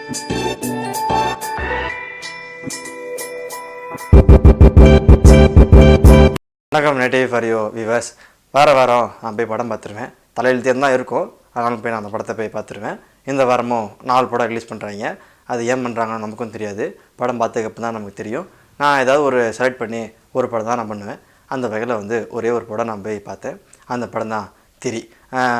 வணக்கம் native for you viewers. வாரம் நான் போய் படம் பார்த்துருவேன். தலையெழுத்தே தான் இருக்கும், அதனால போய் நான் அந்த படத்தை போய் பார்த்துருவேன். இந்த வாரமும் 4 படம் ரிலீஸ் பண்ணுறாங்க. அது ஏன் பண்ணுறாங்கன்னு நமக்கும் தெரியாது, படம் பார்த்ததுக்கப்புறம் தான் நமக்கு தெரியும். நான் ஏதாவது ஒரு செலக்ட் பண்ணி ஒரு படம் தான் நான் பண்ணுவேன். அந்த வகையில் வந்து ஒரே ஒரு படம் நான் போய் பார்த்தேன். அந்த படம் தான் திரி.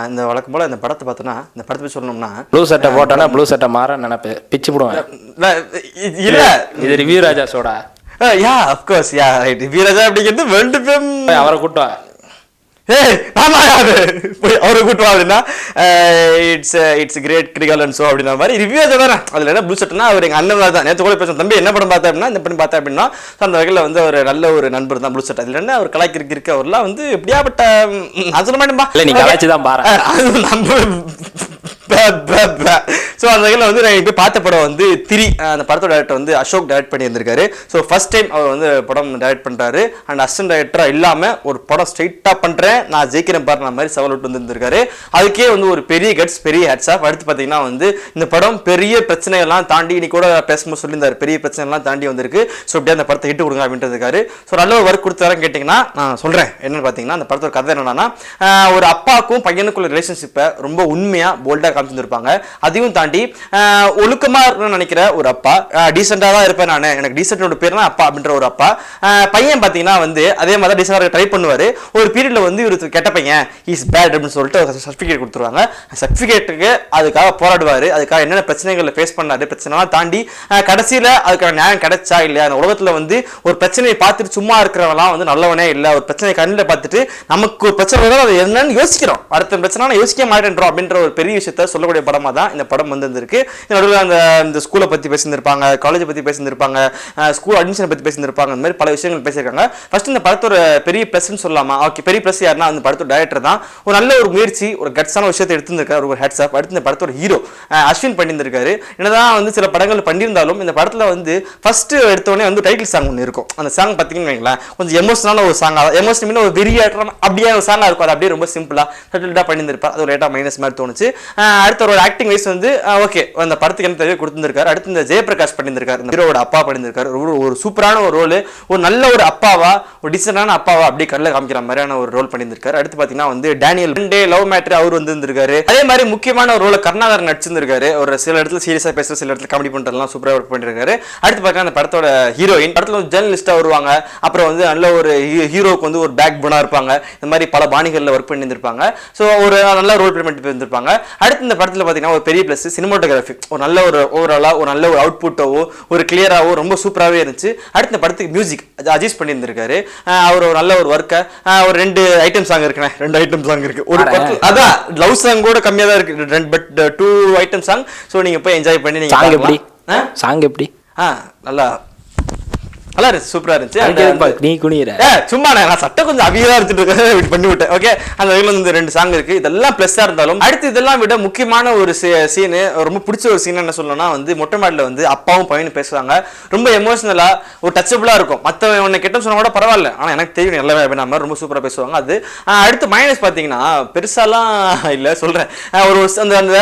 இந்த வழக்கம் போல் இந்த படத்தை பார்த்தோன்னா, இந்த படத்தை போய் சொல்லணும்னா ப்ளூ சட்டை போட்டோன்னா ப்ளூ சட்டை மாற நினைப்பு பிச்சு போடுவேன். இல்லை, இது ரிவ்யூ ராஜா soda. Yeah of course, yeah right. Veeraraja அப்படிங்கிறது வேர்ல்டு ஃபேம். அவரை கூட்டுவா, அவரை கூட்டுவா அப்படின்னா இட்ஸ் கிரேட் கிரிக்கல் அண்ட் ஷோ அப்படின்ற மாதிரி ரிவ்யூ தானே. அதில் என்ன ப்ளூ சட்னா அவர் எங்கள் அண்ணன் தான். நேற்று கூட பேசுவோம், தம்பி என்ன படம் பார்த்தா அப்படின்னா இந்த படம் பார்த்தா அப்படின்னா அந்த வகையில் வந்து ஒரு நல்ல ஒரு நண்பர் தான் ப்ளூ சட்டை. அதில் என்ன அவர் கலாய்க்கு இருக்கு, அவர்லாம் வந்து எப்படியாப்பட்ட நான் சொல்ல மாட்டேன்பா, இல்லை நீ கலாய்ச்சி தான் பாரு. ஸோ அந்த வகையில் வந்து நான் போய் பார்த்த படம் வந்து திரி. அந்த படத்தோட டேரக்டர் வந்து அசோக் டைரக்ட் பண்ணியிருந்திருக்காரு. ஸோ ஃபர்ஸ்ட் டைம் அவர் வந்து படம் டைரக்ட் பண்ணுறாரு. அண்ட் அசிஸ்டன்ட் டைரக்டராக இல்லாமல் ஒரு படம் ஸ்ட்ரைட்டாக பண்ணுறேன், நான் ஜெயிக்கிறேன் பாரு மாதிரி சவால் விட்டு வந்துருக்காரு. அதுக்கே வந்து ஒரு பெரிய கட்ஸ், பெரிய ஹேட்ஸ் ஆஃப். அடுத்து பார்த்தீங்கன்னா வந்து இந்த படம் பெரிய பிரச்சனைகள்லாம் தாண்டி, இன்னைக்கு கூட பேசும்போது சொல்லியிருந்தாரு, பெரிய பிரச்சனைலாம் தாண்டி வந்திருக்கு. ஸோ அப்படியே அந்த படத்தை ஹிட்டு கொடுங்க அப்படின்ட்டு இருக்காரு. ஸோ நல்ல ஒரு ஒர்க் கொடுத்தாருன்னு கேட்டிங்கன்னா நான் சொல்கிறேன். என்னன்னு பார்த்தீங்கன்னா அந்த படத்தோட கதை என்னன்னா, ஒரு அப்பாவுக்கும் பையனுக்குள்ள ரிலேஷன்ஷிப்பை ரொம்ப உண்மையாக போல்டாக காமிச்சிருப்பாங்க. அதையும் தாண்டி ஒழுக்கமா இருக்கணும்னு நினைக்கிற ஒரு அப்பா, டீசெண்டா தான் இருப்பேன் நான், எனக்கு டீசெண்டோட பேர் தான் அப்பா அப்படின்ற ஒரு அப்பா. பையன் பார்த்தீங்கன்னா வந்து அதே மாதிரி டீசெண்டா ட்ரை பண்ணுவாரு. ஒரு பீரியட்ல வந்து இவருக்கு கெட்ட பையன், இஸ் பேட் அப்படின்னு சொல்லிட்டு சர்டிஃபிகேட் கொடுத்துருவாங்க. சர்டிஃபிகேட்டுக்கு அதுக்காக போராடுவாரு. அதுக்காக என்னென்ன பிரச்சனைகளை ஃபேஸ் பண்ணாரு, பிரச்சனைலாம் தாண்டி கடைசியில் அதுக்கான நியாயம் கிடைச்சா இல்லையா. அந்த உலகத்தில் வந்து ஒரு பிரச்சனையை பார்த்துட்டு சும்மா இருக்கிறவங்களாம் வந்து நல்லவனே இல்லை. ஒரு பிரச்சனை கண்ணில் பார்த்துட்டு நமக்கு ஒரு பிரச்சனை வந்தாலும் அது என்னன்னு யோசிக்கிறோம், அடுத்த பிரச்சனை நான் யோசிக்க மாட்டேன்றோம் அப்படின்ற ஒரு பெரிய விஷயத்த சொல்லக்கூடிய படமா தான் இந்த படம் வந்திருக்கு. நடுவில் அந்த ஸ்கூலை பற்றி பேசியிருப்பாங்க, காலேஜை பற்றி பேசியிருப்பாங்க, ஸ்கூல் அட்மிஷனை பற்றி பேசியிருப்பாங்க. அந்த மாதிரி பல விஷயங்கள் பேசியிருக்காங்க. ஃபர்ஸ்ட் இந்த படத்தோட பெரிய ப்ளஸ்ன்னு சொல்லலாமா? ஓகே, பெரிய ப்ளஸ் யாருன்னா அந்த படத்தோட டைரக்டர் தான். ஒரு நல்ல ஒரு முயற்சி, ஒரு கட்ஸான விஷயத்தை எடுத்துருக்காரு, ஒரு ஹேட்ஸ் ஆஃப். அடுத்து இந்த படத்தோட ஹீரோ அஸ்வின் பண்ணியிருந்திருக்காரு. என்னதான் வந்து சில படங்கள் பண்ணியிருந்தாலும் இந்த படத்தில் வந்து ஃபர்ஸ்ட் எடுத்தோடனே வந்து டைட்டில் சாங் ஒன்று இருக்கும். அந்த சாங் பார்த்தீங்கன்னு வைங்களேன், கொஞ்சம் எமோஷனலான ஒரு சாங், எமோஷனல் ஒரு வெறியாட்டம் அப்படியே ஒரு சாங்காக இருக்கும். அது அப்படியே ரொம்ப சிம்பிளாக செட்டில்டாக பண்ணியிருந்திருப்பார். அது ஒரு லேட்டாக மைனஸ் மாதிரி தோணுச்சு. அடுத்த ஒரு ஆக்டிங் வைஸ் வந்து ஓகே, அந்த படத்துக்கு என்ன தேவையோ கொடுத்துருக்காரு. அடுத்து இந்த ஜெயபிரகாஷ் பண்ணியிருக்காரு, இந்த ஹீரோட அப்பா பண்ணியிருக்காரு. ஒரு சூப்பரான ஒரு ரோல், ஒரு நல்ல ஒரு அப்பாவா, ஒரு டிசென்டான அப்பாவா அப்படியே கல்ல காமிக்கிற மாதிரியான ஒரு ரோல் பண்ணியிருக்காரு. அடுத்து பார்த்தீங்கன்னா வந்து டேனியல் லவ் மேட்டர் அவர் வந்துருக்காரு. அதே மாதிரி முக்கியமான ஒரு ரோல கருணாகரன் நடிச்சிருந்திருக்காரு. ஒரு சில இடத்துல சீரியஸா பேசுற, சில இடத்துல காமெடி பண்றதெல்லாம் சூப்பரா ஒர்க் பண்ணிருக்காரு. அடுத்து பார்த்தீங்கன்னா அந்த படத்தோட ஹீரோயின், படத்துல ஒரு ஜெர்னலிஸ்டா வருவாங்க. அப்புறம் வந்து நல்ல ஒரு ஹீரோக்கு வந்து ஒரு பேக் போனா இருப்பாங்க. இந்த மாதிரி பல பாணிகள்ல ஒர்க் பண்ணியிருந்திருப்பாங்க. ஸோ ஒரு நல்ல ரோல் பிளே பண்ணிட்டு இருந்திருப்பாங்க. அடுத்து இந்த படத்துல பார்த்தீங்கன்னா ஒரு பெரிய பிளஸ் சினிமாட்டோகிராஃபி, ஒரு நல்ல ஒரு ஓவராலா ஒரு நல்ல ஒரு அவுட்புட்டாவோ ஒரு கிளியராவோ ரொம்ப சூப்பராகவே இருந்துச்சு. அடுத்த இந்த படத்துக்கு மியூசிக் அஜீஸ் பண்ணியிருந்திருக்காரு. அவர் ஒரு நல்ல ஒரு ஒர்க்கை, ஒரு 2 ஐட்டம் சாங் இருக்குண்ணே, 2 ஐட்டம் சாங் இருக்கு. ஒரு அதான் லவ் சாங் கூட கம்மியாக தான் இருக்கு, பட் 2 ஐட்டம் சாங். ஸோ நீங்க போய் என்ஜாய் பண்ணி நீங்க சாங் எப்படி நல்லா நல்லா இருந்துச்சு, சூப்பரா இருந்துச்சு. நீ குனிற சும்மா நான் சட்டை கொஞ்சம் அவியதா எடுத்துட்டு பண்ணி விட்டேன். ஓகே, அந்த வகையில் வந்து 2 சாங் இருக்கு. இதெல்லாம் பிளஸ்ஸா இருந்தாலும் அடுத்து இதெல்லாம் விட முக்கியமான ஒரு சீனு, ரொம்ப பிடிச்ச ஒரு சீன் என்ன சொல்லணும்னா வந்து மொட்டை மாடியில் வந்து அப்பாவும் பையனும் பேசுவாங்க. ரொம்ப எமோஷனலா ஒரு டச்சபிளா இருக்கும். மற்றவன் உன்னை கெட்ட சொன்னா கூட பரவாயில்ல, ஆனா எனக்கு தெரியும் எல்லாமே அப்படின்னா ரொம்ப சூப்பரா பேசுவாங்க. அது அடுத்து மைனஸ் பாத்தீங்கன்னா பெருசாலாம் இல்ல சொல்றேன், ஒரு அந்த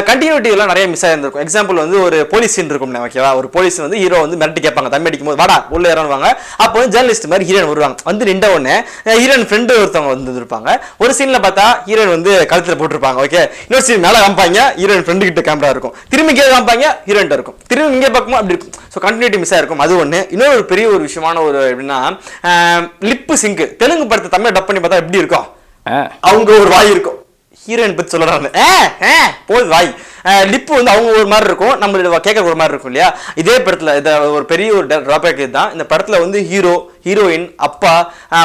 கண்டினியூட்டி எல்லாம் நிறைய மிஸ் ஆயிருந்திருக்கும். எக்ஸாம்பிள் வந்து ஒரு போலீஸ் சீன் இருக்கும், ஓகேவா? ஒரு போலீஸ் வந்து ஹீரோ வந்து மிரட்டி கேட்பாங்க, தம்பி அடிக்கும் போது வாடா உள்ள இறங்குவாங்க. அப்போ வந்து ஜேர்னலிஸ்ட் மாதிரி ஹீரோயின் வருவாங்க. வந்து நின்ற உடனே ஹீரோயின் ஃப்ரெண்டு ஒருத்தவங்க வந்து இருப்பாங்க. ஒரு சீன்ல பார்த்தா ஹீரோயின் வந்து கழுத்துல போட்டுருப்பாங்க. ஓகே, இன்னொரு சீன் மேல காமிப்பாங்க, ஹீரோயின் ஃப்ரெண்டு கிட்ட கேமரா இருக்கும். திரும்பி இங்கே காமிப்பாங்க, ஹீரோயின் இருக்கும். திரும்பி இங்கே பார்க்கும்போது அப்படி இருக்கும். ஸோ கண்டினியூட்டி மிஸ் ஆயிருக்கும். அது ஒன்று. இன்னொரு பெரிய ஒரு விஷயமான ஒரு எப்படின்னா லிப்பு சிங்க். தெலுங்கு படத்தை தமிழ் டப் பண்ணி பார்த்தா எப்படி இருக்கும்? அவங்க ஒரு வாய் இருக்கும், ஹீரோயின் பத்தி சொல்றாங்க போது வாய், லிப்பு வந்து அவங்க ஒரு மாதிரி இருக்கும், நம்ம கேட்கற ஒரு மாதிரி இருக்கும் இல்லையா? இதே படத்துல இதை ஒரு பெரிய ஒரு டிராபேக் இதுதான். இந்த படத்துல வந்து ஹீரோ, ஹீரோயின், அப்பா,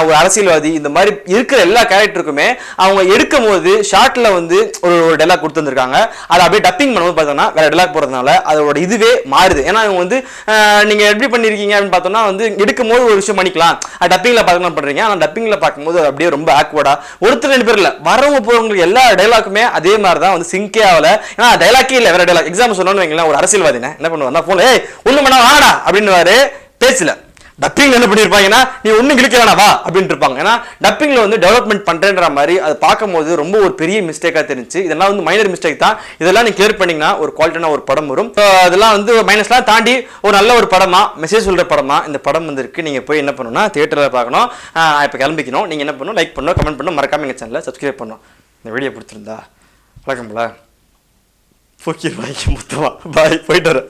ஒரு அரசியல்வாதி, இந்த மாதிரி இருக்கிற எல்லா கேரக்டருக்குமே அவங்க எடுக்கும் போது ஷார்ட்ல வந்து ஒரு டைலாக் கொடுத்துருக்காங்க. அதை அப்படியே டப்பிங் பண்ணும்போது பார்த்தோம்னா வேற டைலாக் போறதுனால அதோட இதுவே மாறுது. ஏன்னா இவங்க வந்து நீங்க எப்படி பண்ணிருக்கீங்க அப்படின்னு பார்த்தோம்னா வந்து எடுக்கும் போது ஒரு விஷயம் பண்ணிக்கலாம், டப்பிங்ல பார்க்கலாம் பண்றீங்க. ஆனா டப்பிங்ல பார்க்கும்போது அப்படியே ரொம்ப ஆக்வர்டா, ஒருத்தர் 2 பேர் இல்ல, வரவங்க போறவங்களுக்கு எல்லா டைலாக்குமே அதே மாதிரி தான் வந்து சிங்கே ஆகல. ஏன்னா டைலாக்கே இல்லை, வேற டைலாக். எக்ஸாம்பிள் சொன்னோன்னு வைங்களேன், ஒரு அரசியல்வாதினா என்ன பண்ணுவாருன்னா போன்ல ஒண்ணு பண்ணா வாடா அப்படின்னு பேசல, டப்பிங் என்ன பண்ணியிருப்பாங்கன்னா நீ ஒன்றும் கிளிக்கிறானா வா அப்படின்ட்டு இருப்பாங்க. ஏன்னா டப்பிங்ல வந்து டெவலப்மெண்ட் பண்றேன்ற மாதிரி அதை பார்க்கும்போது ரொம்ப ஒரு பெரிய மிஸ்டேக்காக தெரிஞ்சு. இதெல்லாம் வந்து மைனர் மிஸ்டேக் தான். இதெல்லாம் நீ கிளியர் பண்ணீங்கன்னா ஒரு குவாலிட்டியான ஒரு படம் வரும். அதெல்லாம் வந்து மைனஸ்லாம் தாண்டி ஒரு நல்ல ஒரு படமா, மெசேஜ் சொல்ற படமா இந்த படம் வந்திருக்கு. நீங்க போய் என்ன பண்ணணும்னா தியேட்டரில் பார்க்கணும். இப்போ கிளம்பிக்கணும். நீங்க என்ன பண்ணணும், லைக் பண்ணணும், கமெண்ட் பண்ணணும், மறக்காம எங்கள் சேனலை சப்ஸ்கிரைப் பண்ணணும். இந்த வீடியோ பிடிச்சிருந்தா வணக்கம்ல போக்கி பாய்க்கு மொத்தமா பாய் போயிட்டு வரேன்.